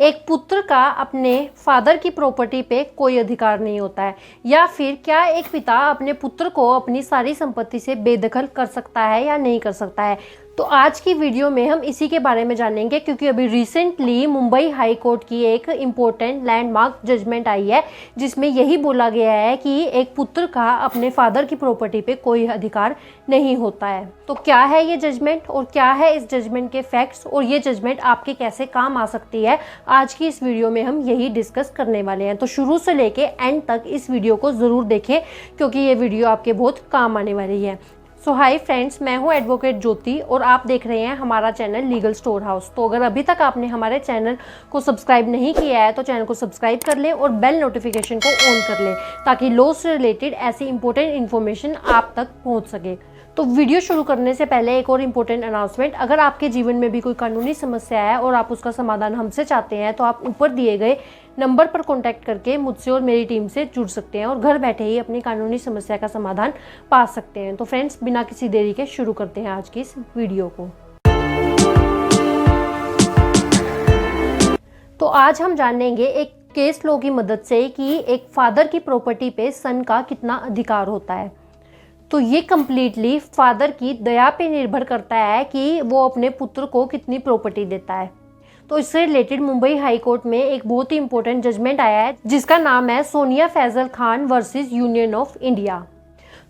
एक पुत्र का अपने फादर की प्रॉपर्टी पे कोई अधिकार नहीं होता है, या फिर क्या एक पिता अपने पुत्र को अपनी सारी संपत्ति से बेदखल कर सकता है या नहीं कर सकता है। तो आज की वीडियो में हम इसी के बारे में जानेंगे, क्योंकि अभी रिसेंटली मुंबई हाई कोर्ट की एक इम्पोर्टेंट लैंडमार्क जजमेंट आई है जिसमें यही बोला गया है कि एक पुत्र का अपने फादर की प्रॉपर्टी पे कोई अधिकार नहीं होता है। तो क्या है ये जजमेंट और क्या है इस जजमेंट के फैक्ट्स और ये जजमेंट आपके कैसे काम आ सकती है, आज की इस वीडियो में हम यही डिस्कस करने वाले हैं। तो शुरू से लेके एंड तक इस वीडियो को ज़रूर देखें, क्योंकि ये वीडियो आपके बहुत काम आने वाली है। सो हाय फ्रेंड्स, मैं हूं एडवोकेट ज्योति और आप देख रहे हैं हमारा चैनल लीगल स्टोर हाउस। तो अगर अभी तक आपने हमारे चैनल को सब्सक्राइब नहीं किया है तो चैनल को सब्सक्राइब कर लें और बेल नोटिफिकेशन को ऑन कर लें, ताकि लॉ से रिलेटेड ऐसी इंपॉर्टेंट इन्फॉर्मेशन आप तक पहुंच सके। तो वीडियो शुरू करने से पहले एक और इम्पोर्टेंट अनाउंसमेंट, अगर आपके जीवन में भी कोई कानूनी समस्या है और आप उसका समाधान हमसे चाहते हैं तो आप ऊपर दिए गए नंबर पर कांटेक्ट करके मुझसे और मेरी टीम से जुड़ सकते हैं और घर बैठे ही अपनी कानूनी समस्या का समाधान पा सकते हैं। तो फ्रेंड्स, बिना किसी देरी के शुरू करते हैं आज की इस वीडियो को। तो आज हम जानेंगे एक केस लॉ की मदद से कि एक फादर की प्रॉपर्टी पे सन का कितना अधिकार होता है। तो ये कम्प्लीटली फादर की दया पे निर्भर करता है कि वो अपने पुत्र को कितनी प्रॉपर्टी देता है। तो इससे रिलेटेड मुंबई हाई कोर्ट में एक बहुत ही इंपॉर्टेंट जजमेंट आया है जिसका नाम है Sonia Faizal Khan versus union of India.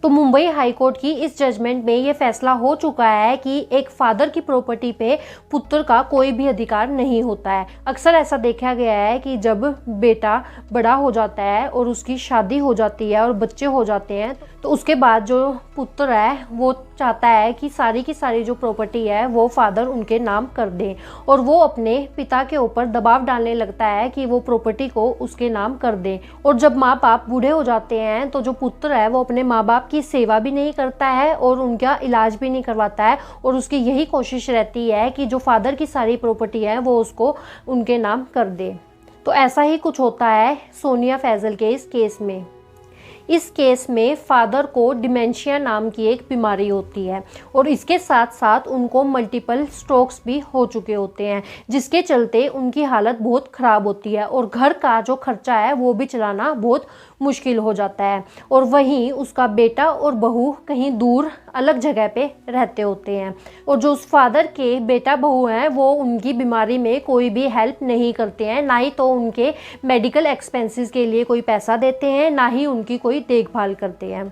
तो मुंबई हाई कोर्ट की इस जजमेंट में ये फैसला हो चुका है कि एक फादर की प्रॉपर्टी पे पुत्र का कोई भी अधिकार नहीं होता है। अक्सर ऐसा देखा गया है कि जब बेटा बड़ा हो जाता है और उसकी शादी हो जाती है और बच्चे हो जाते हैं, तो उसके बाद जो पुत्र है वो चाहता है कि सारी की सारी जो प्रॉपर्टी है वो फादर उनके नाम कर दे, और वो अपने पिता के ऊपर दबाव डालने लगता है कि वो प्रॉपर्टी को उसके नाम कर दे। और जब माँ बाप बूढ़े हो जाते हैं तो जो पुत्र है वो अपने माँ बाप की सेवा भी नहीं करता है और उनका इलाज भी नहीं करवाता है, और उसकी यही कोशिश रहती है कि जो फादर की सारी प्रॉपर्टी है वो उसको उनके नाम कर दे। तो ऐसा ही कुछ होता है सोनिया फैजल के इस केस में। इस केस में फादर को डिमेंशिया नाम की एक बीमारी होती है और इसके साथ साथ उनको मल्टीपल स्ट्रोक्स भी हो चुके होते हैं, जिसके चलते उनकी हालत बहुत ख़राब होती है और घर का जो खर्चा है वो भी चलाना बहुत मुश्किल हो जाता है। और वहीं उसका बेटा और बहू कहीं दूर अलग जगह पे रहते होते हैं, और जो उस फादर के बेटा बहू हैं वो उनकी बीमारी में कोई भी हेल्प नहीं करते हैं, ना ही तो उनके मेडिकल एक्सपेंसेस के लिए कोई पैसा देते हैं, ना ही उनकी कोई देखभाल करते हैं।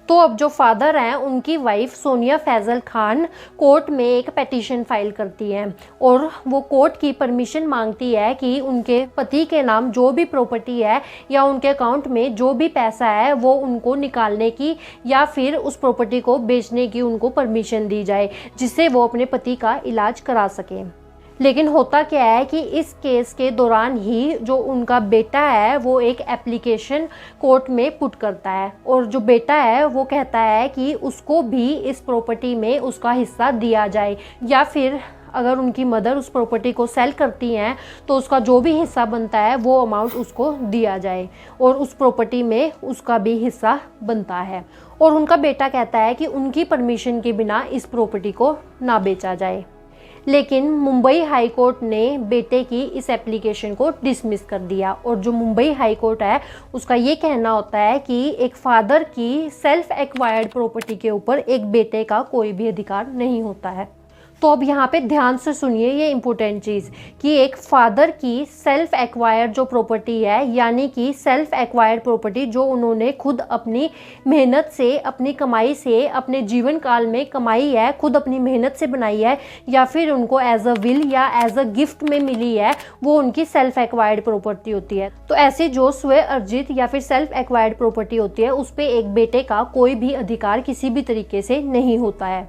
तो अब जो फादर हैं उनकी वाइफ सोनिया फैजल खान कोर्ट में एक पिटीशन फाइल करती हैं और वो कोर्ट की परमिशन मांगती है कि उनके पति के नाम जो भी प्रॉपर्टी है या उनके अकाउंट में जो भी पैसा है वो उनको निकालने की या फिर उस प्रॉपर्टी को बेचने की उनको परमिशन दी जाए, जिससे वो अपने पति का इलाज करा सकें। लेकिन होता क्या है कि इस केस के दौरान ही जो उनका बेटा है वो एक एप्लीकेशन कोर्ट में पुट करता है, और जो बेटा है वो कहता है कि उसको भी इस प्रॉपर्टी में उसका हिस्सा दिया जाए, या फिर अगर उनकी मदर उस प्रॉपर्टी को सेल करती हैं तो उसका जो भी हिस्सा बनता है वो अमाउंट उसको दिया जाए और उस प्रॉपर्टी में उसका भी हिस्सा बनता है। और उनका बेटा कहता है कि उनकी परमिशन के बिना इस प्रॉपर्टी को ना बेचा जाए। लेकिन मुंबई हाई कोर्ट ने बेटे की इस एप्लीकेशन को डिसमिस कर दिया, और जो मुंबई हाई कोर्ट है उसका ये कहना होता है कि एक फादर की सेल्फ एक्वायर्ड प्रॉपर्टी के ऊपर एक बेटे का कोई भी अधिकार नहीं होता है। तो अब यहाँ पे ध्यान से सुनिए ये इम्पोर्टेंट चीज़ कि एक फादर की सेल्फ एक्वायर्ड जो प्रॉपर्टी है, यानी कि सेल्फ एक्वायर्ड प्रॉपर्टी जो उन्होंने खुद अपनी मेहनत से, अपनी कमाई से, अपने जीवन काल में कमाई है, खुद अपनी मेहनत से बनाई है, या फिर उनको एज अ विल या एज अ गिफ्ट में मिली है, वो उनकी सेल्फ एक्वायर्ड प्रॉपर्टी होती है। तो ऐसी जो स्व अर्जित या फिर सेल्फ एक्वायर्ड प्रॉपर्टी होती है उस पर एक बेटे का कोई भी अधिकार किसी भी तरीके से नहीं होता है।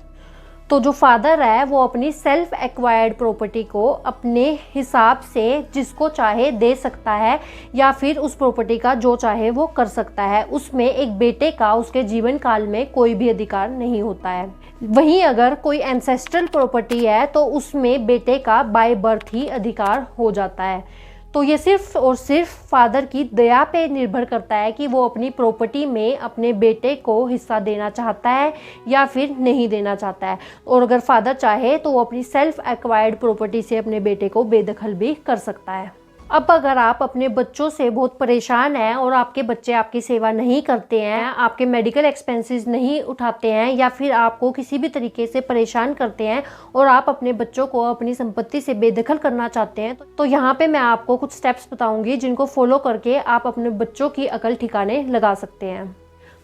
तो जो फादर है वो अपनी सेल्फ एक्वायर्ड प्रॉपर्टी को अपने हिसाब से जिसको चाहे दे सकता है, या फिर उस प्रॉपर्टी का जो चाहे वो कर सकता है। उसमें एक बेटे का उसके जीवन काल में कोई भी अधिकार नहीं होता है। वहीं अगर कोई एंसेस्ट्रल प्रॉपर्टी है तो उसमें बेटे का बाय बर्थ ही अधिकार हो जाता है। तो ये सिर्फ और सिर्फ फादर की दया पे निर्भर करता है कि वो अपनी प्रॉपर्टी में अपने बेटे को हिस्सा देना चाहता है या फिर नहीं देना चाहता है। और अगर फादर चाहे तो वो अपनी सेल्फ एक्वायर्ड प्रॉपर्टी से अपने बेटे को बेदखल भी कर सकता है। अब अगर आप अपने बच्चों से बहुत परेशान हैं और आपके बच्चे आपकी सेवा नहीं करते हैं, आपके मेडिकल एक्सपेंसेस नहीं उठाते हैं, या फिर आपको किसी भी तरीके से परेशान करते हैं और आप अपने बच्चों को अपनी संपत्ति से बेदखल करना चाहते हैं, तो यहाँ पे मैं आपको कुछ स्टेप्स बताऊंगी जिनको फॉलो करके आप अपने बच्चों की अकल ठिकाने लगा सकते हैं।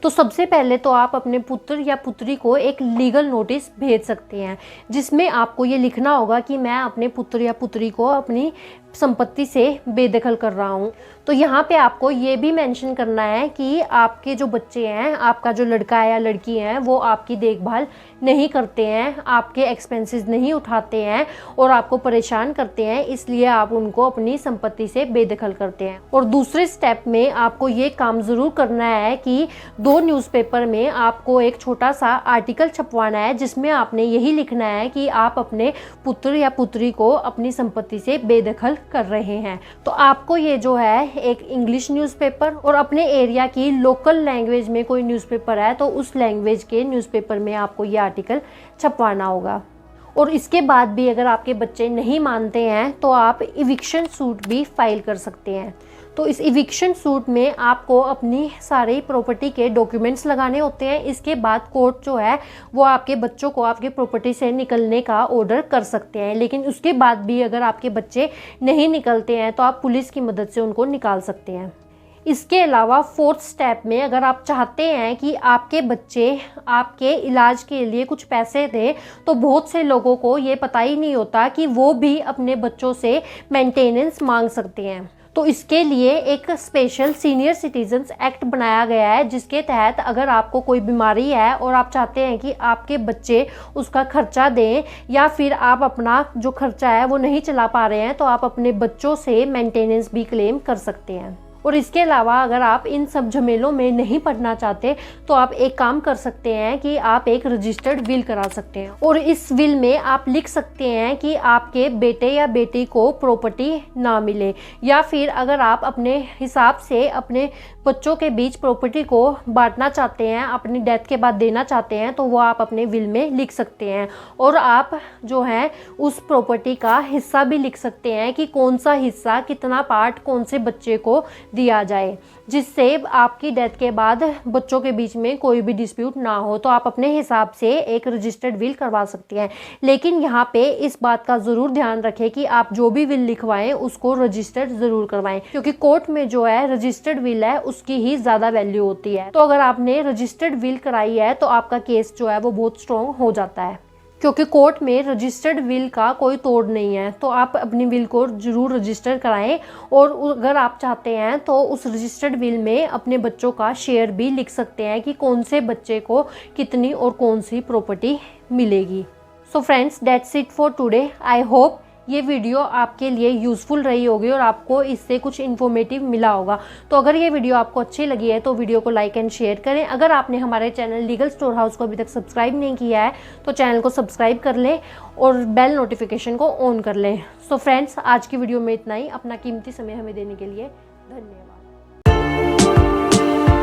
तो सबसे पहले तो आप अपने पुत्र या पुत्री को एक लीगल नोटिस भेज सकते हैं, जिसमें आपको ये लिखना होगा कि मैं अपने पुत्र या पुत्री को अपनी संपत्ति से बेदखल कर रहा हूँ। तो यहाँ पे आपको ये भी मेंशन करना है कि आपके जो बच्चे हैं, आपका जो लड़का है या लड़की है, वो आपकी देखभाल नहीं करते हैं, आपके एक्सपेंसेस नहीं उठाते हैं और आपको परेशान करते हैं, इसलिए आप उनको अपनी संपत्ति से बेदखल करते हैं। और दूसरे स्टेप में आपको ये काम ज़रूर करना है कि 2 न्यूज़पेपर में आपको एक छोटा सा आर्टिकल छपवाना है, जिसमें आपने यही लिखना है कि आप अपने पुत्र या पुत्री को अपनी संपत्ति से बेदखल कर रहे हैं। तो आपको ये जो है एक इंग्लिश न्यूज़पेपर और अपने एरिया की लोकल लैंग्वेज में कोई न्यूज़पेपर है तो उस लैंग्वेज के न्यूज़पेपर में आपको ये आर्टिकल छपवाना होगा। और इसके बाद भी अगर आपके बच्चे नहीं मानते हैं तो आप इविक्शन सूट भी फाइल कर सकते हैं। तो इस इविक्शन सूट में आपको अपनी सारी प्रॉपर्टी के डॉक्यूमेंट्स लगाने होते हैं। इसके बाद कोर्ट जो है वो आपके बच्चों को आपके प्रॉपर्टी से निकलने का ऑर्डर कर सकते हैं, लेकिन उसके बाद भी अगर आपके बच्चे नहीं निकलते हैं तो आप पुलिस की मदद से उनको निकाल सकते हैं। इसके अलावा 4th स्टेप में अगर आप चाहते हैं कि आपके बच्चे आपके इलाज के लिए कुछ पैसे दें, तो बहुत से लोगों को ये पता ही नहीं होता कि वो भी अपने बच्चों से मेंटेनेंस मांग सकते हैं। तो इसके लिए एक स्पेशल सीनियर सिटीजन्स एक्ट बनाया गया है, जिसके तहत अगर आपको कोई बीमारी है और आप चाहते हैं कि आपके बच्चे उसका खर्चा दें, या फिर आप अपना जो खर्चा है वो नहीं चला पा रहे हैं, तो आप अपने बच्चों से मेंटेनेंस भी क्लेम कर सकते हैं। और इसके अलावा अगर आप इन सब झमेलों में नहीं पड़ना चाहते तो आप एक काम कर सकते हैं कि आप एक रजिस्टर्ड विल करा सकते हैं, और इस विल में आप लिख सकते हैं कि आपके बेटे या बेटी को प्रॉपर्टी ना मिले, या फिर अगर आप अपने हिसाब से अपने बच्चों के बीच प्रॉपर्टी को बांटना चाहते हैं, अपनी डेथ के बाद देना चाहते हैं, तो वो आप अपने विल में लिख सकते हैं। और आप जो है उस प्रॉपर्टी का हिस्सा भी लिख सकते हैं कि कौन सा हिस्सा, कितना पार्ट कौन से बच्चे को दिया जाए, जिससे आपकी डेथ के बाद बच्चों के बीच में कोई भी डिस्प्यूट ना हो। तो आप अपने हिसाब से एक रजिस्टर्ड विल करवा सकते हैं, लेकिन यहाँ पे इस बात का ज़रूर ध्यान रखें कि आप जो भी विल लिखवाएं उसको रजिस्टर्ड ज़रूर करवाएं, क्योंकि कोर्ट में जो है रजिस्टर्ड विल है उसकी ही ज़्यादा वैल्यू होती है। तो अगर आपने रजिस्टर्ड विल कराई है तो आपका केस जो है वो बहुत स्ट्रॉन्ग हो जाता है, क्योंकि कोर्ट में रजिस्टर्ड विल का कोई तोड़ नहीं है। तो आप अपनी विल को जरूर रजिस्टर कराएं, और अगर आप चाहते हैं तो उस रजिस्टर्ड विल में अपने बच्चों का शेयर भी लिख सकते हैं कि कौन से बच्चे को कितनी और कौन सी प्रॉपर्टी मिलेगी। So friends, that's it for today. I hope ये वीडियो आपके लिए यूज़फुल रही होगी और आपको इससे कुछ इन्फॉर्मेटिव मिला होगा। तो अगर ये वीडियो आपको अच्छी लगी है तो वीडियो को लाइक एंड शेयर करें। अगर आपने हमारे चैनल लीगल स्टोर हाउस को अभी तक सब्सक्राइब नहीं किया है तो चैनल को सब्सक्राइब कर लें और बेल नोटिफिकेशन को ऑन कर लें। सो फ्रेंड्स, आज की वीडियो में इतना ही। अपना कीमती समय हमें देने के लिए धन्यवाद।